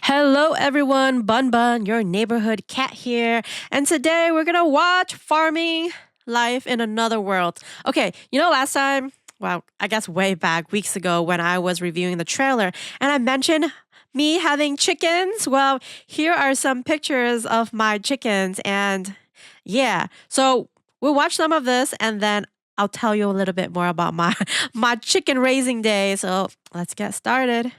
Hello, everyone. Bun Bun, your neighborhood cat here. And today we're going to watch Farming Life in Another World. Okay, last time, well, I guess way back weeks ago when I was reviewing the trailer and I mentioned me having chickens. Well, here are some pictures of my chickens. And yeah, so we'll watch some of this and then I'll tell you a little bit more about my, my chicken raising day. So let's get started.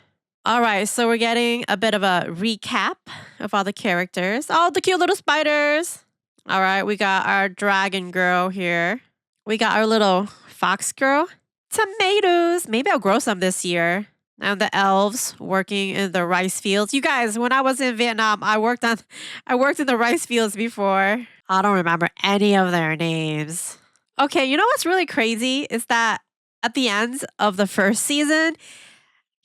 All right, so we're getting a bit of a recap of all the characters. Oh, the cute little spiders. All right, we got our dragon girl here. We got our little fox girl. Tomatoes. Maybe I'll grow some this year. And the elves working in the rice fields. You guys, when I was in Vietnam, I worked in the rice fields before. I don't remember any of their names. Okay, you know what's really crazy is that at the end of the first season,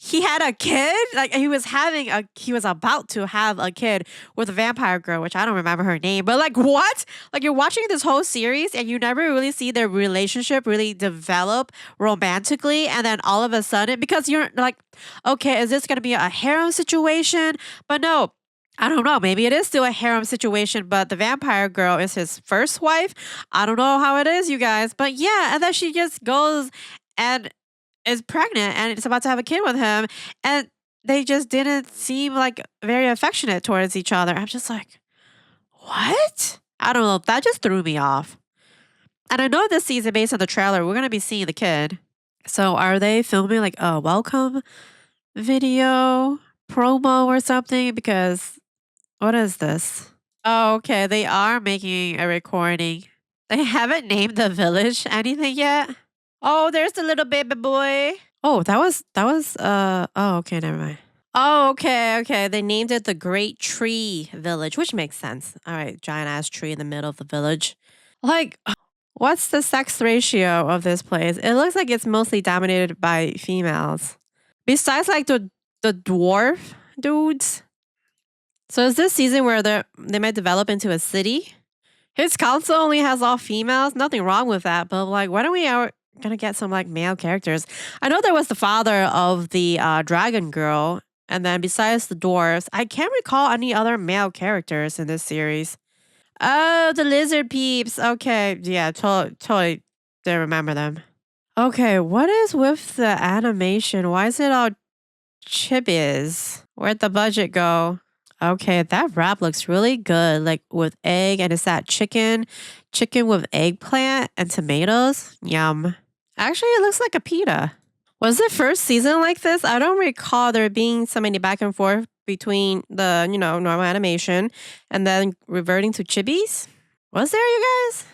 he had a kid. Like he was about to have a kid with a vampire girl, which I don't remember her name. But like what? Like you're watching this whole series and you never really see their relationship really develop romantically, and then all of a sudden, because you're like, okay, is this gonna be a harem situation? But no. I don't know. Maybe it is still a harem situation, but the vampire girl is his first wife. I don't know how it is, you guys. But yeah, and then she just goes and is pregnant and is about to have a kid with him, and they just didn't seem like very affectionate towards each other. I'm just like, what? I don't know. That just threw me off. And I know this season, based on the trailer, we're gonna be seeing the kid. So are they filming like a welcome video promo or something? Because what is this? Oh, okay. They are making a recording. They haven't named the village anything yet. Oh, there's the little baby boy. Oh, oh, okay, never mind. Oh, okay. They named it the Great Tree Village, which makes sense. All right, giant ass tree in the middle of the village. Like, what's the sex ratio of this place? It looks like it's mostly dominated by females. Besides like the dwarf dudes. So is this season where they might develop into a city? His council only has all females. Nothing wrong with that, but like, why don't we gonna get some like male characters? I know there was the father of the dragon girl, and then besides the dwarves, I can't recall any other male characters in this series. Oh, the lizard peeps. Okay, yeah, totally didn't remember them. Okay, what is with the animation? Why is it all chibis? Where'd the budget go? Okay, that wrap looks really good, like with egg, and it's that chicken with eggplant and tomatoes. Yum. Actually, it looks like a pita. Was the first season like this? I don't recall there being so many back and forth between the, normal animation and then reverting to chibis. Was there, you guys?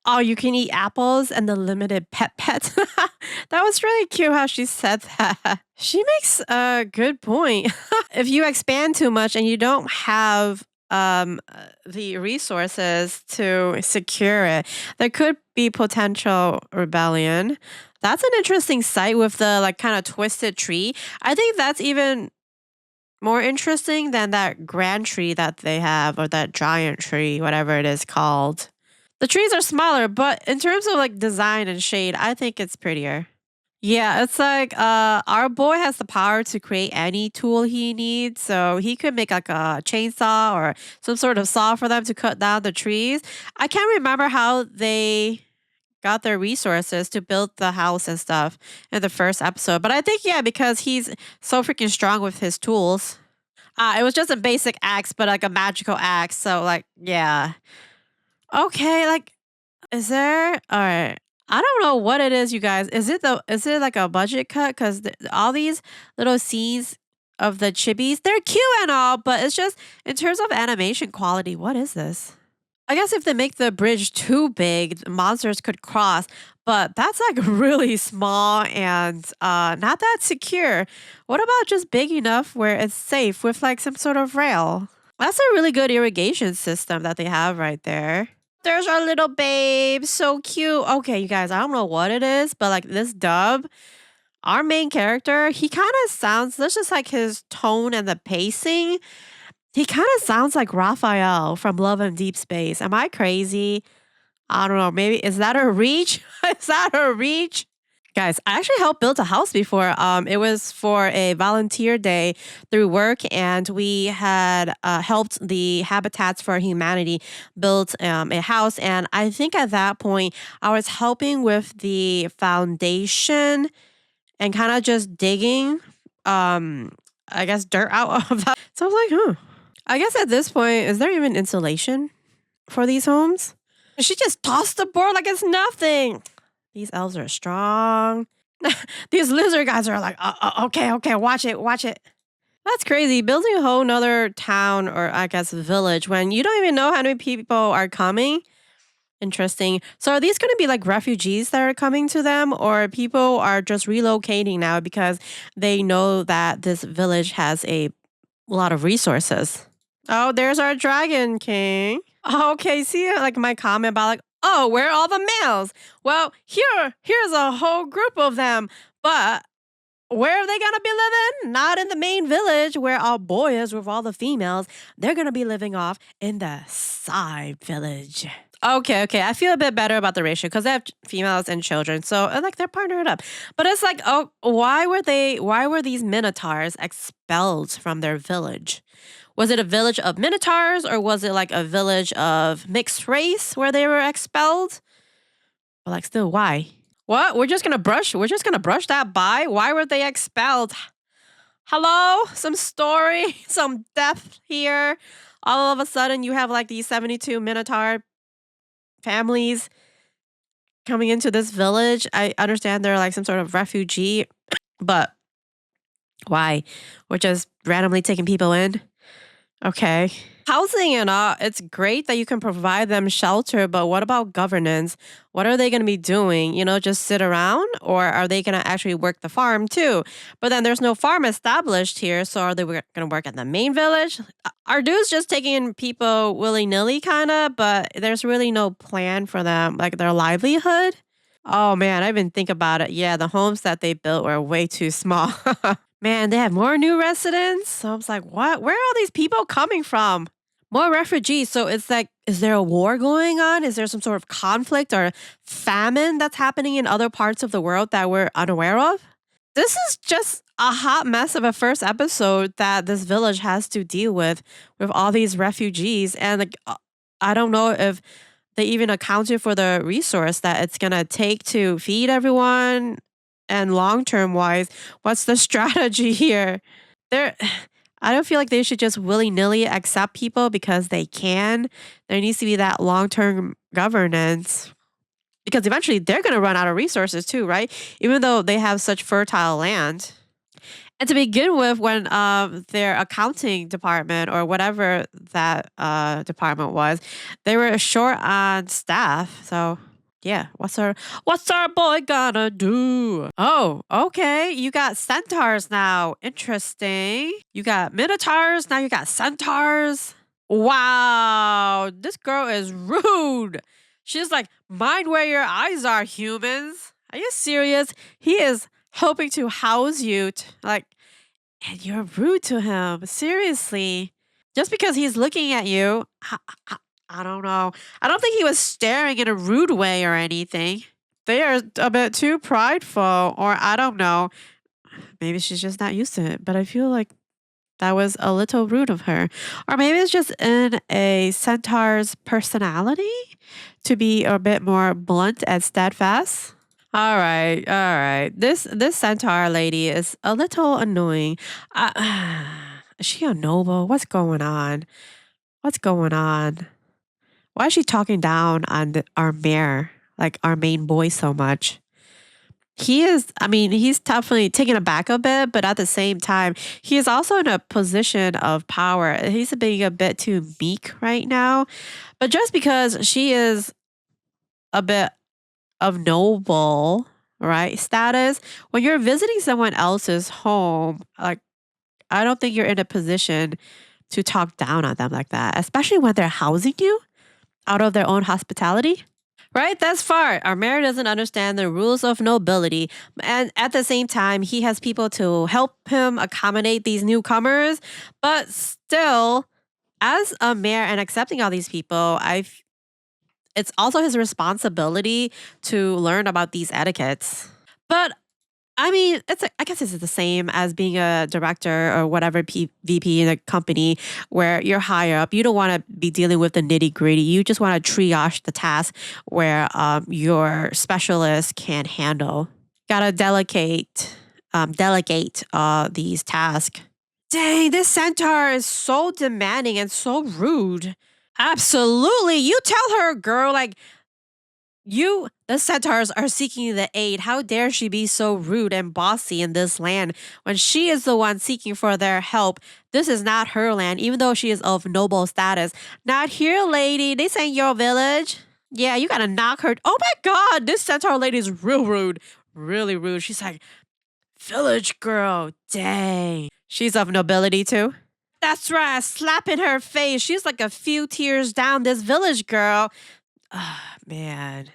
Oh, you can eat apples and the limited pet. That was really cute how she said that. She makes a good point. If you expand too much and you don't have the resources to secure it, there could be potential rebellion. That's an interesting sight with the like kind of twisted tree. I think that's even more interesting than that grand tree that they have, or that giant tree, whatever it is called. The trees are smaller, but in terms of like design and shade, I think it's prettier. Yeah, it's like our boy has the power to create any tool he needs. So he could make like a chainsaw or some sort of saw for them to cut down the trees. I can't remember how they got their resources to build the house and stuff in the first episode. But I think, yeah, because he's so freaking strong with his tools. It was just a basic axe, but like a magical axe. So like, yeah. Okay, like, is there? All right. I don't know what it is, you guys. Is it like a budget cut? Because all these little scenes of the chibis, they're cute and all, but it's just in terms of animation quality, what is this? I guess if they make the bridge too big, the monsters could cross, but that's like really small and not that secure. What about just big enough where it's safe with like some sort of rail? That's a really good irrigation system that they have right there. There's our little babe. So cute. Okay, you guys, I don't know what it is, but like this dub, our main character, he kind of sounds, that's just like his tone and the pacing. He kind of sounds like Raphael from Love and Deep Space. Am I crazy? I don't know. Maybe is that a reach? Is that a reach? Guys, I actually helped build a house before. It was for a volunteer day through work, and we had helped the Habitats for Humanity build a house. And I think at that point, I was helping with the foundation and kind of just digging, um, I guess, dirt out of that. So I was like, huh. I guess at this point, is there even insulation for these homes? She just tossed the board like it's nothing. These elves are strong. These lizard guys are like, okay, okay, watch it, watch it. That's crazy. Building a whole nother town or I guess village when you don't even know how many people are coming. Interesting. So are these going to be like refugees that are coming to them, or people are just relocating now because they know that this village has a lot of resources? Oh, there's our dragon king. Okay, see like my comment about like, oh, where are all the males? Well, here's a whole group of them, but where are they gonna be living? Not in the main village where our boy is with all the females. They're gonna be living off in the side village. Okay, okay. I feel a bit better about the ratio because they have females and children, so like they're partnered up. But it's like, oh, why were these minotaurs expelled from their village? Was it a village of minotaurs or was it like a village of mixed race where they were expelled? But like still why? What? We're just gonna brush that by? Why were they expelled? Hello? Some story, some depth here. All of a sudden you have like these 72 minotaur families coming into this village. I understand they're like some sort of refugee, but why? We're just randomly taking people in. Okay. Housing and all, it's great that you can provide them shelter, but what about governance? What are they going to be doing? You know, just sit around, or are they going to actually work the farm too? But then there's no farm established here, so are they going to work at the main village? Are dudes just taking in people willy nilly, kind of, but there's really no plan for them, like their livelihood? Oh man, I didn't think about it. Yeah, the homes that they built were way too small. Man, they have more new residents. So I was like, what? Where are all these people coming from? More refugees. So it's like, is there a war going on? Is there some sort of conflict or famine that's happening in other parts of the world that we're unaware of? This is just a hot mess of a first episode that this village has to deal with all these refugees. And like, I don't know if they even accounted for the resource that it's going to take to feed everyone, and long term wise, what's the strategy here? There I don't feel like they should just willy-nilly accept people because they can. There needs to be that long-term governance because eventually they're going to run out of resources too, right? Even though they have such fertile land. And to begin with, when their accounting department or whatever that department was, they were short on staff. So yeah, what's our boy gonna do? Oh, okay. You got centaurs now. Interesting. You got minotaurs, now you got centaurs. Wow, this girl is rude. She's like, mind where your eyes are, humans. Are you serious? He is hoping to house you. Like, and you're rude to him. Seriously. Just because he's looking at you, I don't know. I don't think he was staring in a rude way or anything. They are a bit too prideful, or I don't know. Maybe she's just not used to it, but I feel like that was a little rude of her. Or maybe it's just in a centaur's personality to be a bit more blunt and steadfast. All right, all right. This centaur lady is a little annoying. Is she a noble? What's going on? What's going on? Why is she talking down on our mayor, like our main boy, so much? He is, I mean, he's definitely taken aback a bit, but at the same time, he is also in a position of power. He's being a bit too meek right now. But just because she is a bit of noble, right, status, when you're visiting someone else's home, like, I don't think you're in a position to talk down on them like that, especially when they're housing you out of their own hospitality. Right? That's far. Our mayor doesn't understand the rules of nobility. And at the same time, he has people to help him accommodate these newcomers. But still, as a mayor and accepting all these people, it's also his responsibility to learn about these etiquettes. But I mean, I guess it's the same as being a director or whatever VP in a company where you're higher up. You don't want to be dealing with the nitty gritty. You just want to triage the task where your specialist can handle. Gotta delegate these tasks. Dang, this centaur is so demanding and so rude. Absolutely. You tell her, girl, like, the centaurs are seeking the aid. How dare she be so rude and bossy in this land when she is the one seeking for their help? This is not her land, even though she is of noble status. Not here, lady. This ain't your village. Yeah, you gotta knock her. Oh my god, this centaur lady is real rude. Really rude. She's like, village girl. Dang. She's of nobility too. That's right. Slap in her face. She's like a few tiers down, this village girl. Ah, man,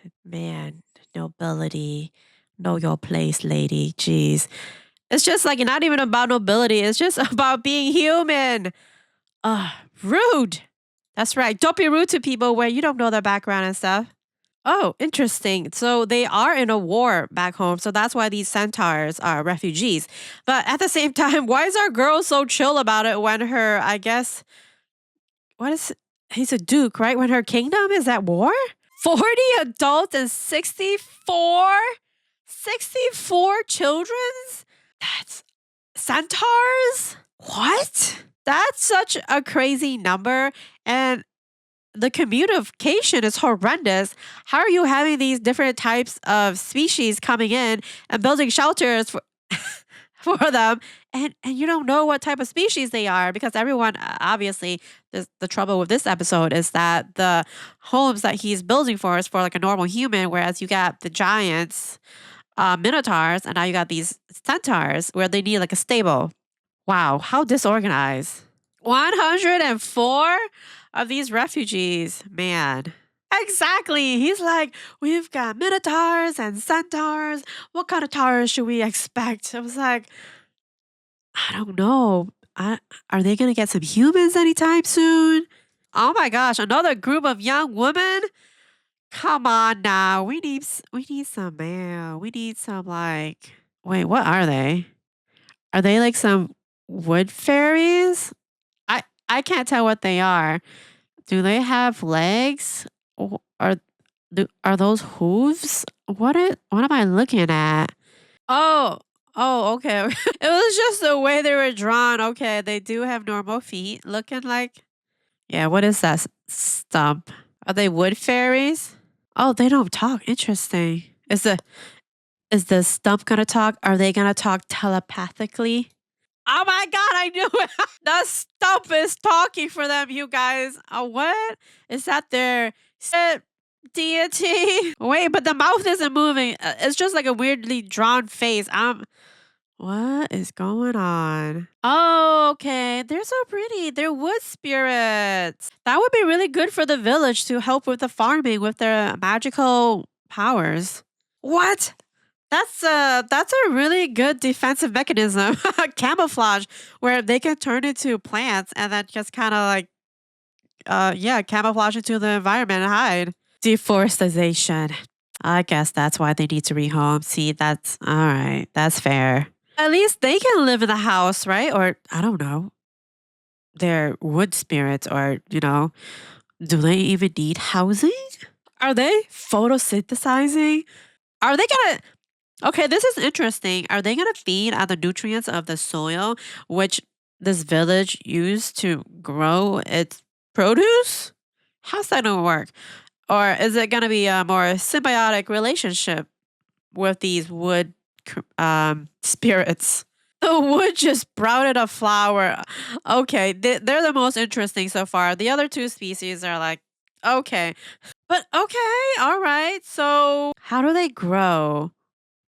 nobility. Know your place, lady. Jeez. It's just like not even about nobility. It's just about being human. Rude. That's right. Don't be rude to people where you don't know their background and stuff. Oh, interesting. So they are in a war back home. So that's why these centaurs are refugees. But at the same time, why is our girl so chill about it when her, I guess, what is he's a duke, right? When her kingdom is at war? 40 adults and 64 children's? That's centaurs? What? That's such a crazy number. And the communication is horrendous. How are you having these different types of species coming in and building shelters for for them and you don't know what type of species they are because everyone obviously the trouble with this episode is that the homes that he's building for is for like a normal human whereas you got the giants minotaurs and now you got these centaurs where they need like a stable. Wow, how disorganized. 104 of these refugees, man. Exactly. He's like, we've got minotaurs and centaurs. What kind of towers should we expect? I was like, I don't know. Are they going to get some humans anytime soon? Oh my gosh, another group of young women? Come on now. We need some man. We need some like wait, what are they? Are they like some wood fairies? I can't tell what they are. Do they have legs? Are are those hooves? What am I looking at? Oh, oh, okay. It was just the way they were drawn. Okay, they do have normal feet, looking like. Yeah, what is that stump? Are they wood fairies? Oh, they don't talk. Interesting. Is the stump gonna talk? Are they gonna talk telepathically? Oh my god, I knew it. The stump is talking for them, you guys. What? Is that their deity? Wait, but the mouth isn't moving. It's just like a weirdly drawn face. What is going on? Oh, okay. They're so pretty. They're wood spirits. That would be really good for the village to help with the farming with their magical powers. What? That's a really good defensive mechanism. Camouflage where they can turn into plants and then just kind of like yeah, camouflage into the environment and hide. Deforestation. I guess that's why they need to rehome. See, that's all right. That's fair. At least they can live in the house, right? Or I don't know. They're wood spirits or, do they even need housing? Are they photosynthesizing? Are they gonna Okay, this is interesting. Are they going to feed on the nutrients of the soil, which this village used to grow its produce? How's that going to work? Or is it going to be a more symbiotic relationship with these wood spirits? The wood just sprouted a flower. Okay, they're the most interesting so far. The other two species are like, okay. But okay, all right. So, how do they grow?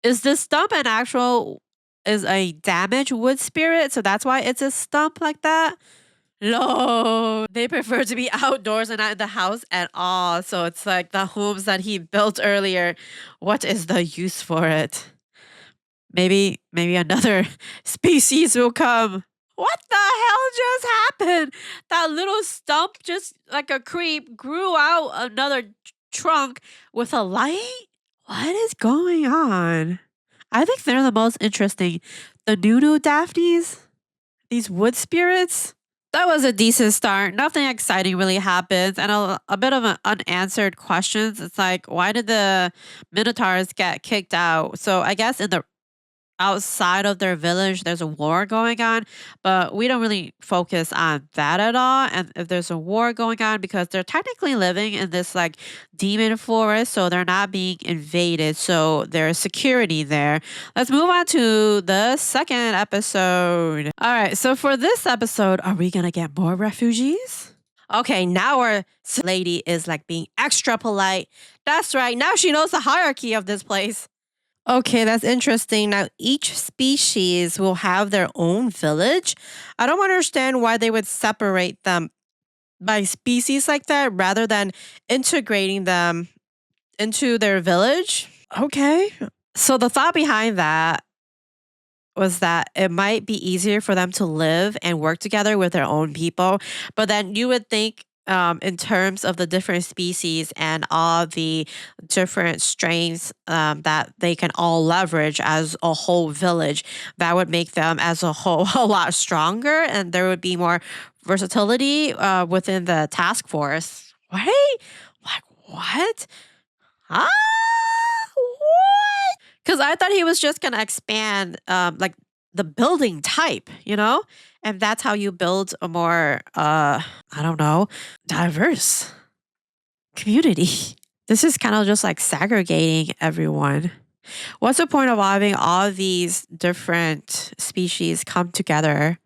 Is this stump an actual is a damaged wood spirit? So that's why it's a stump like that? No, they prefer to be outdoors and not in the house at all. So it's like the homes that he built earlier. What is the use for it? Maybe another species will come. What the hell just happened? That little stump just like a creep grew out another trunk with a light? What is going on? I think they're the most interesting. The Nunu Daphnes, these wood spirits. That was a decent start. Nothing exciting really happens, and a bit of an unanswered questions. It's like, why did the Minotaurs get kicked out? So I guess in the outside of their village, there's a war going on, but we don't really focus on that at all. And if there's a war going on, because they're technically living in this like demon forest, so they're not being invaded, so there's security there. Let's move on to the second episode. All right, so for this episode, are we gonna get more refugees? Okay, now our lady is like being extra polite. That's right, now she knows the hierarchy of this place. Okay, that's interesting. Now, each species will have their own village. I don't understand why they would separate them by species like that rather than integrating them into their village. Okay. So, the thought behind that was that it might be easier for them to live and work together with their own people. But then you would think, in terms of the different species and all the different strains that they can all leverage as a whole village, that would make them as a whole a lot stronger, and there would be more versatility within the task force. Wait, like what? Ah, what? Because I thought he was just gonna expand, like the building type, and that's how you build a more, I don't know, diverse community. This is kind of just like segregating everyone. What's the point of having all these different species come together?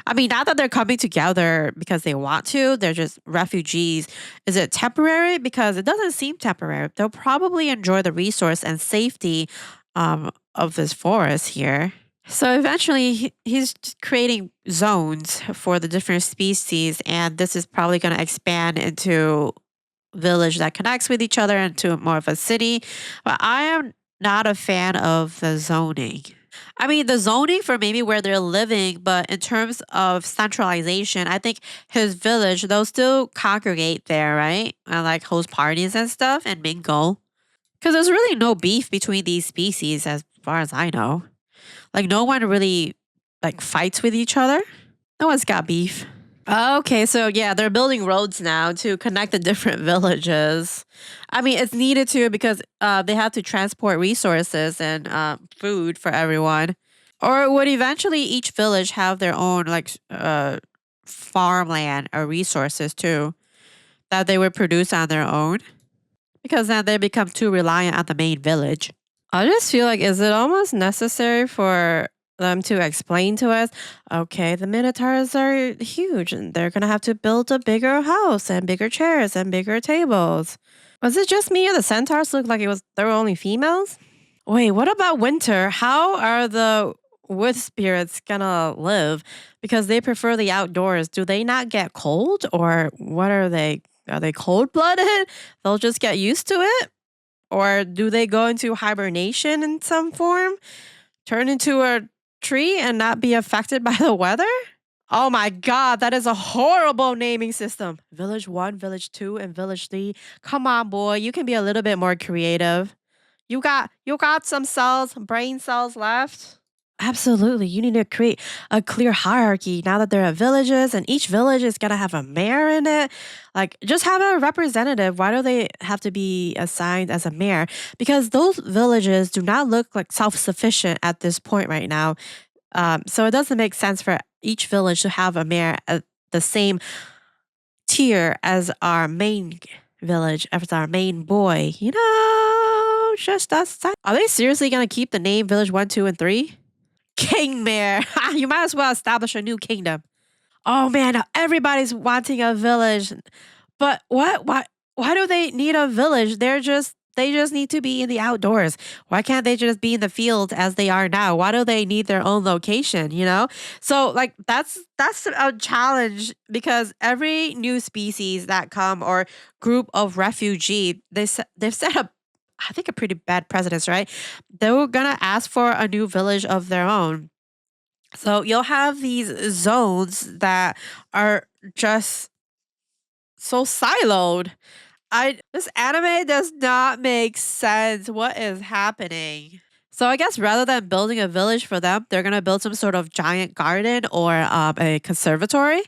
I mean, not that they're coming together because they want to, they're just refugees. Is it temporary? Because it doesn't seem temporary. They'll probably enjoy the resource and safety of this forest here. So eventually, he's just creating zones for the different species, and this is probably going to expand into village that connects with each other into more of a city. But I am not a fan of the zoning. I mean, the zoning for maybe where they're living, but in terms of centralization, I think his village, they'll still congregate there, right? And like host parties and stuff and mingle. Because there's really no beef between these species as far as I know. Like no one really like fights with each other. No one's got beef. Okay, so yeah, they're building roads now to connect the different villages. I mean, it's needed to because they have to transport resources and food for everyone. Or would eventually each village have their own like farmland or resources too that they would produce on their own? Because then they become too reliant on the main village. I just feel like, is it almost necessary for them to explain to us, okay, the Minotaurs are huge and they're going to have to build a bigger house and bigger chairs and bigger tables? Was it just me or the centaurs looked like there were only females? Wait, what about winter? How are the wood spirits gonna live? Because they prefer the outdoors. Do they not get cold or what are they? Are they cold blooded? They'll just get used to it? Or do they go into hibernation in some form? Turn into a tree and not be affected by the weather? Oh my god, that is a horrible naming system. Village 1, Village 2, and Village 3. Come on, boy, you can be a little bit more creative. You got some cells, brain cells left? Absolutely. You need to create a clear hierarchy now that there are villages and each village is going to have a mayor in it. Like, just have a representative. Why do they have to be assigned as a mayor? Because those villages do not look like self sufficient at this point right now. So it doesn't make sense for each village to have a mayor at the same tier as our main village, as our main boy. Just us. Are they seriously going to keep the name Village 1, 2, and 3? King Mayor. You might as well establish a new kingdom. Oh man, now everybody's wanting a village. But what? Why do they need a village? They just need to be in the outdoors. Why can't they just be in the fields as they are now? Why do they need their own location, So like that's a challenge because every new species that come or group of refugee, they've set up I think a pretty bad precedence, right? They were gonna ask for a new village of their own. So you'll have these zones that are just so siloed. I This anime does not make sense. What is happening? So I guess rather than building a village for them, they're gonna build some sort of giant garden or a conservatory.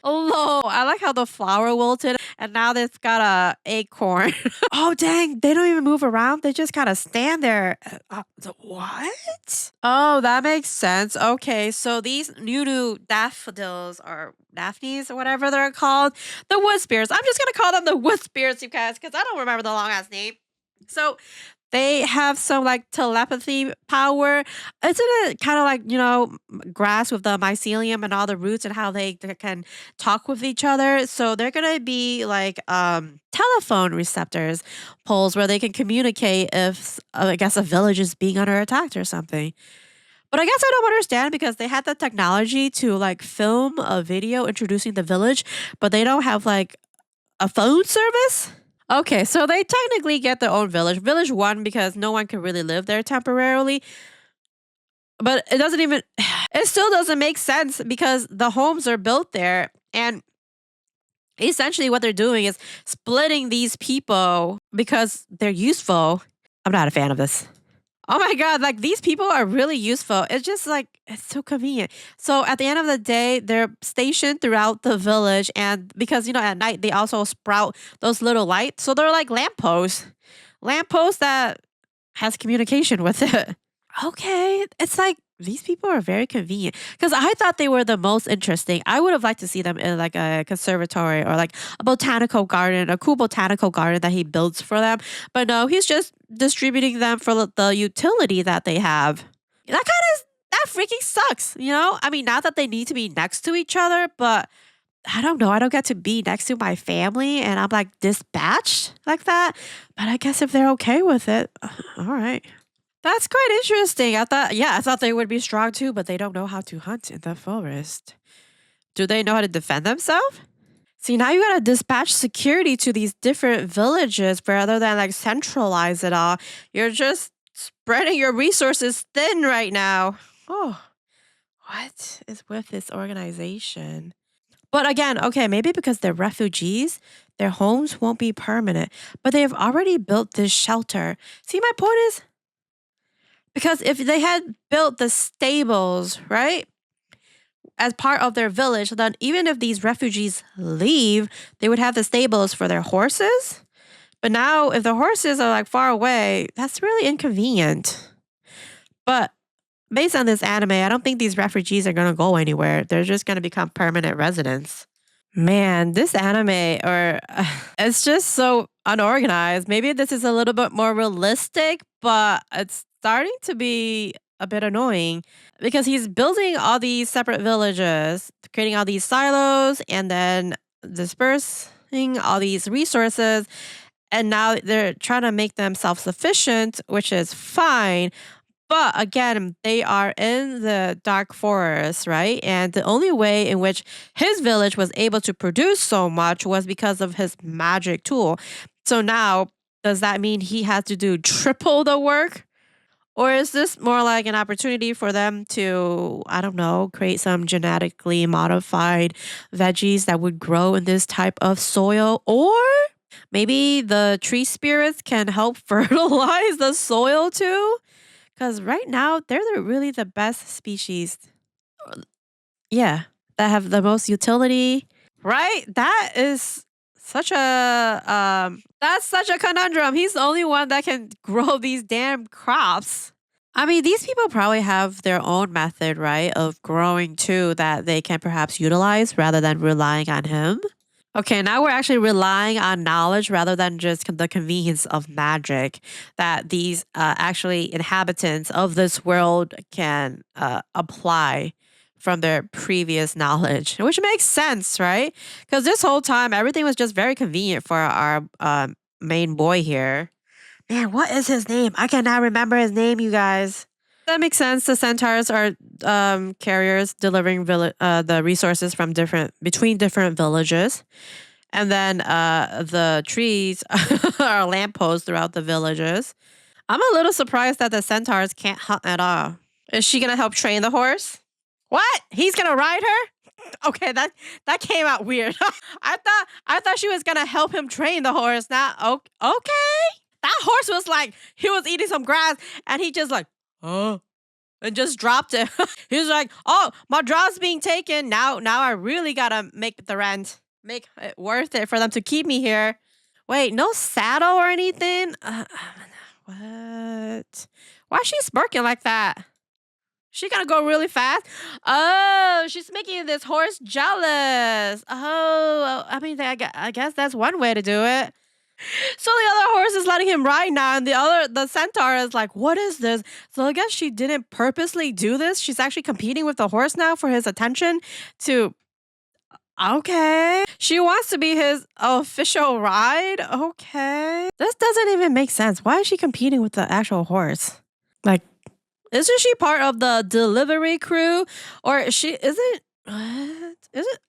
Oh, I like how the flower wilted and now it's got a acorn. Oh, dang. They don't even move around. They just kind of stand there. What? Oh, that makes sense. Okay. So these new daffodils or daphnes or whatever they're called, the wood spirits. I'm just going to call them the wood spirits, you guys, because I don't remember the long ass name. So they have some like telepathy power. Isn't it kind of like, grass with the mycelium and all the roots and how they can talk with each other? So they're going to be like telephone receptors, poles where they can communicate if, I guess, a village is being under attack or something. But I guess I don't understand because they had the technology to like film a video introducing the village, but they don't have like a phone service? Okay, so they technically get their own village. Village 1 because no one can really live there temporarily. But it doesn't even it still doesn't make sense because the homes are built there and essentially what they're doing is splitting these people because they're useful. I'm not a fan of this. Oh my god, like these people are really useful. It's just like it's so convenient. So at the end of the day, they're stationed throughout the village and because at night they also sprout those little lights. So they're like lampposts. Lampposts that has communication with it. Okay, it's like these people are very convenient because I thought they were the most interesting. I would have liked to see them in like a conservatory or like a botanical garden, a cool botanical garden that he builds for them. But no, he's just distributing them for the utility that they have. That freaking sucks, I mean, not that they need to be next to each other, but I don't know. I don't get to be next to my family and I'm like dispatched like that. But I guess if they're okay with it, all right. That's quite interesting. I thought they would be strong too, but they don't know how to hunt in the forest. Do they know how to defend themselves? See, now you gotta dispatch security to these different villages rather than like centralize it all. You're just spreading your resources thin right now. Oh, what is with this organization? But again, okay, maybe because they're refugees, their homes won't be permanent, but they have already built this shelter. See, my point is, because if they had built the stables, right, as part of their village, then even if these refugees leave, they would have the stables for their horses. But now, if the horses are like far away, that's really inconvenient. But based on this anime, I don't think these refugees are going to go anywhere. They're just going to become permanent residents. Man, this anime or it's just so unorganized. Maybe this is a little bit more realistic, but it's starting to be a bit annoying because he's building all these separate villages, creating all these silos and then dispersing all these resources and now they're trying to make them self-sufficient, which is fine. But again, they are in the dark forest, right? And the only way in which his village was able to produce so much was because of his magic tool. So now, does that mean he has to do triple the work? Or is this more like an opportunity for them to, I don't know, create some genetically modified veggies that would grow in this type of soil? Or maybe the tree spirits can help fertilize the soil too? Because right now, they're really the best species. Yeah, that have the most utility. Right? That is such a that's such a conundrum. He's the only one that can grow these damn crops. I mean, these people probably have their own method, right, of growing too that they can perhaps utilize rather than relying on him. Okay, now we're actually relying on knowledge rather than just the convenience of magic that these actually inhabitants of this world can apply from their previous knowledge, which makes sense, right? Because this whole time, everything was just very convenient for our main boy here. Man, what is his name? I cannot remember his name, you guys. That makes sense. The centaurs are carriers delivering the resources from between different villages, and then the trees are lampposts throughout the villages. I'm a little surprised that the centaurs can't hunt at all. Is she gonna help train the horse? What? He's gonna ride her? Okay, that came out weird. I thought she was gonna help him train the horse. Not okay. That horse was like he was eating some grass and he just like Oh, and just dropped it. He's like, "Oh, my job's being taken. Now I really gotta make the rent, make it worth it for them to keep me here." Wait, no saddle or anything? What? Why is she smirking like that? She gonna go really fast? Oh, she's making this horse jealous. Oh, I mean, I guess that's one way to do it. So the other horse is letting him ride now, and the centaur is like, "What is this?" So I guess she didn't purposely do this. She's actually competing with the horse now for his attention. To Okay, she wants to be his official ride. Okay, this doesn't even make sense. Why is she competing with the actual horse? Like, isn't she part of the delivery crew, or is she isn't? What is it?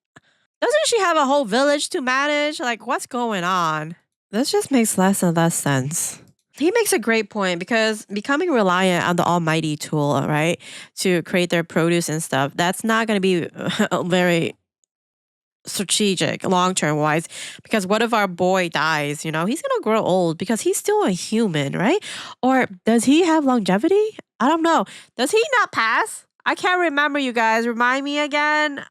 Doesn't she have a whole village to manage? Like, what's going on? This just makes less and less sense. He makes a great point because becoming reliant on the almighty tool, right, to create their produce and stuff, that's not going to be very strategic long term wise. Because what if our boy dies? He's going to grow old because he's still a human, right? Or does he have longevity? I don't know. Does he not pass? I can't remember, you guys. Remind me again.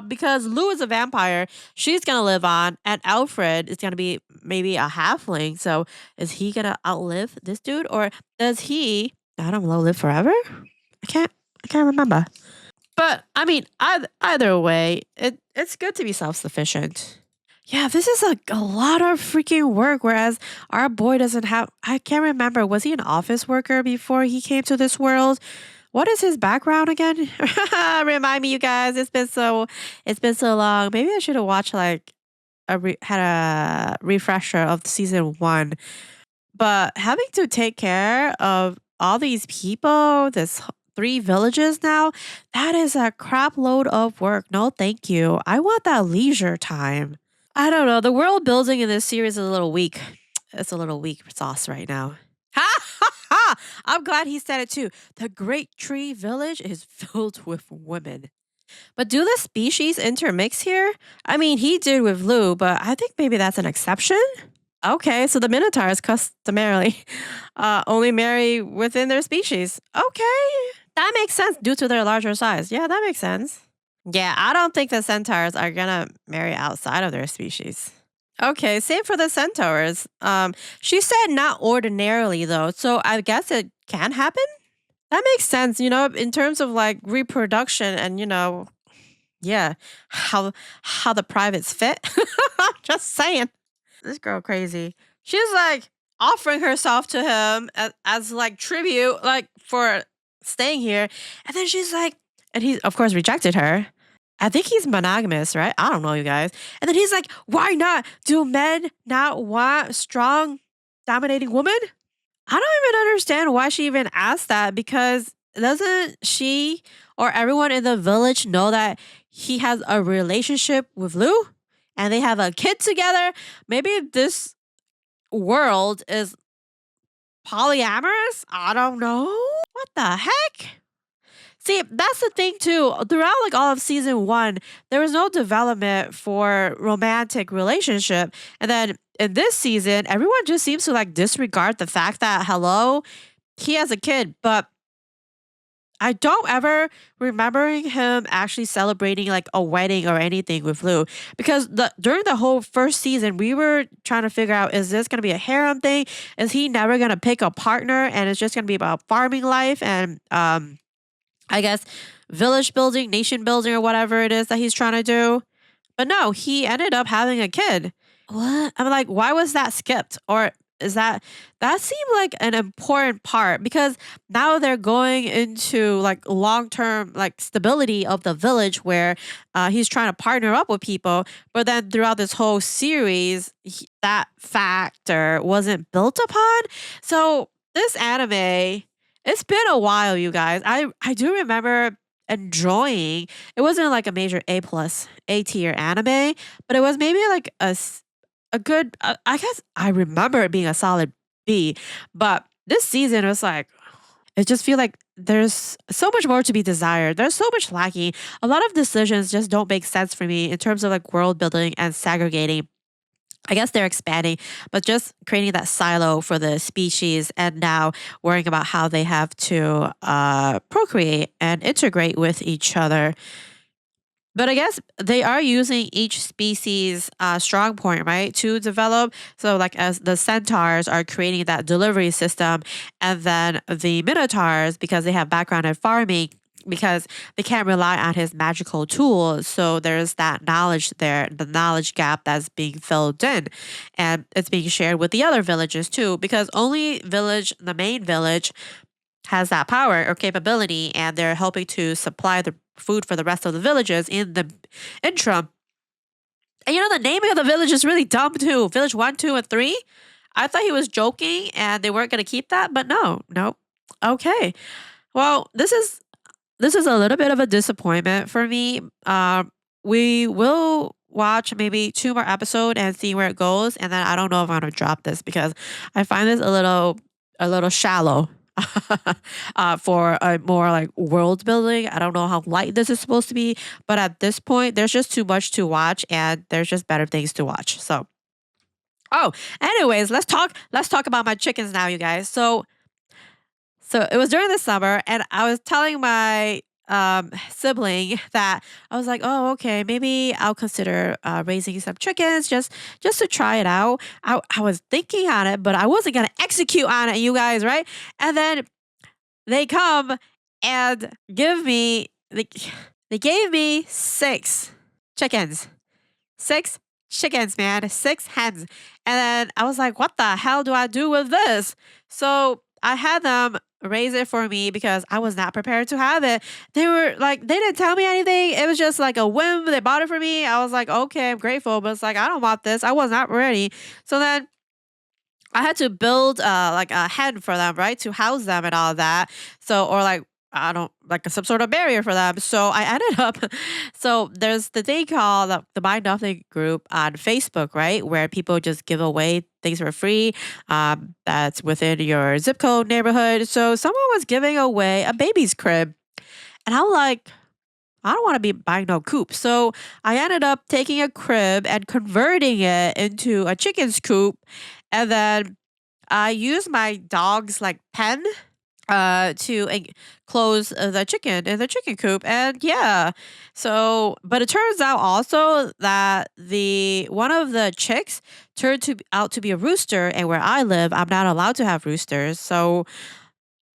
Because Lou is a vampire, she's gonna live on, and Alfred is gonna be maybe a halfling. So is he gonna outlive this dude, or does he? I don't know, live forever? I can't remember. But I mean, either way, it's good to be self sufficient. Yeah, this is a lot of freaking work. Whereas our boy doesn't have. I can't remember. Was he an office worker before he came to this world? What is his background again? Remind me, you guys. It's been so long. Maybe I should have watched like had a refresher of season 1. But having to take care of all these people, this 3 villages now, that is a crap load of work. No, thank you. I want that leisure time. I don't know. The world building in this series is a little weak. It's a little weak sauce right now. Ha ha ha! I'm glad he said it too. The Great Tree Village is filled with women. But do the species intermix here? I mean, he did with Lou, but I think maybe that's an exception. Okay, so the Minotaurs customarily only marry within their species. Okay, that makes sense due to their larger size. Yeah, that makes sense. Yeah, I don't think the centaurs are gonna marry outside of their species. Okay, same for the centaurs. She said not ordinarily though, so I guess it can happen. That makes sense, in terms of like reproduction and yeah, how the privates fit. Just saying. This girl crazy. She's like offering herself to him as like tribute, like for staying here, and then she's like, and he of course rejected her. I think he's monogamous, right? I don't know, you guys. And then he's like, why not? Do men not want strong, dominating women? I don't even understand why she even asked that because doesn't she or everyone in the village know that he has a relationship with Lou and they have a kid together? Maybe this world is polyamorous? I don't know. What the heck? See, that's the thing too. Throughout like all of season 1, there was no development for romantic relationship. And then in this season, everyone just seems to like disregard the fact that hello, he has a kid, but I don't ever remembering him actually celebrating like a wedding or anything with Lou because during the whole first season we were trying to figure out, is this going to be a harem thing? Is he never going to pick a partner and it's just going to be about farming life and I guess village building, nation building, or whatever it is that he's trying to do. But no, he ended up having a kid. What? I'm like, why was that skipped? Or is that seemed like an important part because now they're going into like long term like stability of the village where he's trying to partner up with people. But then throughout this whole series, that factor wasn't built upon. So this anime, it's been a while, you guys. I do remember enjoying. It wasn't like a major A tier anime, but it was maybe like a good. I guess I remember it being a solid B. But this season was like it just feel like there's so much more to be desired. There's so much lacking. A lot of decisions just don't make sense for me in terms of like world building and segregating I guess they're expanding, but just creating that silo for the species and now worrying about how they have to procreate and integrate with each other. But I guess they are using each species' strong point, right, to develop. So, like, as the centaurs are creating that delivery system, and then the minotaurs, because they have background in farming, because they can't rely on his magical tools. So there's that knowledge there, the knowledge gap that's being filled in, and it's being shared with the other villages too. Because only village, the main village, has that power or capability, and they're helping to supply the food for the rest of the villages in the interim. And the naming of the village is really dumb too. Village 1, 2, and 3. I thought he was joking and they weren't going to keep that, but no, nope. Okay. Well, this is a little bit of a disappointment for me. We will watch maybe 2 more episodes and see where it goes, and then I don't know if I'm gonna drop this because I find this a little shallow. For a more like world building. I don't know how light this is supposed to be, but at this point, there's just too much to watch, and there's just better things to watch. So, oh, anyways, let's talk about my chickens now, you guys. So it was during the summer, and I was telling my sibling that I was like, "Oh, okay, maybe I'll consider raising some chickens just to try it out." I was thinking on it, but I wasn't gonna execute on it, you guys, right? And then they come and give me they gave me 6 chickens. 6 chickens, man. 6 hens. And then I was like, what the hell do I do with this? So I had them raise it for me because I was not prepared to have it. They were like, they didn't tell me anything. It was just like a whim. They bought it for me. I was like, okay, I'm grateful. But it's like, I don't want this. I was not ready. So then I had to build like a hen for them, right, to house them and all of that. So or like I don't like some sort of barrier for them. So I ended up. So there's the thing called the Mind Nothing group on Facebook, right, where people just give away things for free. That's within your zip code neighborhood. So someone was giving away a baby's crib, and I'm like, I don't want to be buying no coop. So I ended up taking a crib and converting it into a chicken's coop. And then I used my dog's like pen to close the chicken in the chicken coop. And yeah, so, but it turns out also that the one of the chicks out to be a rooster. And where I live, I'm not allowed to have roosters. So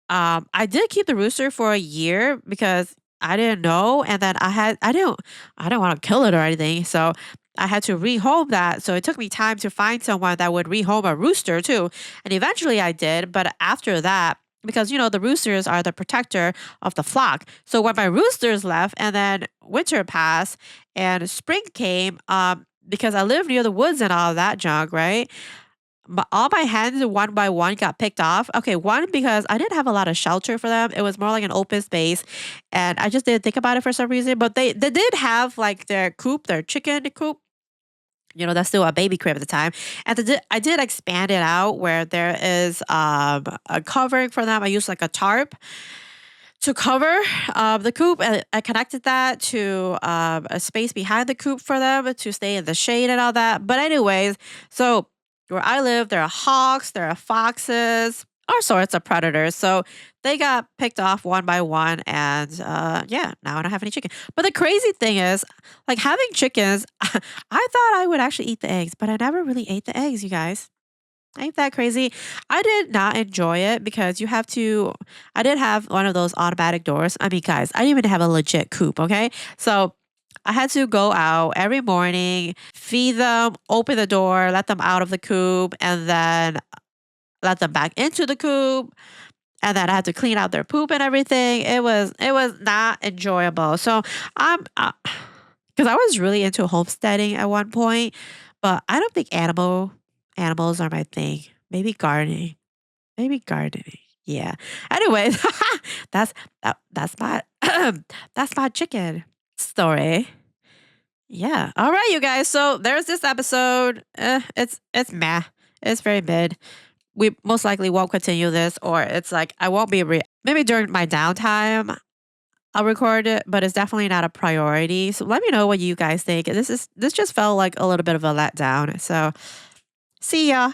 I did keep the rooster for a year because I didn't know, and then I didn't want to kill it or anything, so I had to rehome that. So it took me time to find someone that would rehome a rooster too, and eventually I did. But after that, because the roosters are the protector of the flock, so when my roosters left, and then winter passed and spring came, because I live near the woods and all of that junk, right? But all my hens one by one got picked off. Okay, one because I didn't have a lot of shelter for them. It was more like an open space, and I just didn't think about it for some reason. But they did have like their coop, their chicken coop. That's still a baby crib at the time, and I did expand it out where there is a covering for them. I used like a tarp to cover the coop, and I connected that to a space behind the coop for them to stay in the shade and all that. But anyways, so where I live, there are hawks, there are foxes, all sorts of predators. So they got picked off one by one, and yeah, now I don't have any chicken. But the crazy thing is, like having chickens, I thought I would actually eat the eggs, but I never really ate the eggs, you guys. Ain't that crazy? I did not enjoy it because I did have one of those automatic doors. I mean, guys, I didn't even have a legit coop, okay? So I had to go out every morning, feed them, open the door, let them out of the coop, and then let them back into the coop. And then I had to clean out their poop and everything. It was not enjoyable. So I'm because I was really into homesteading at one point, but I don't think animals are my thing. Maybe gardening. Maybe gardening. Yeah. Anyways, that's my that's my chicken story. Yeah. All right, you guys. So there's this episode. It's meh. It's very mid. We most likely won't continue this, or it's like I won't be maybe during my downtime. I'll record it, but it's definitely not a priority. So let me know what you guys think. This just felt like a little bit of a letdown. So see ya.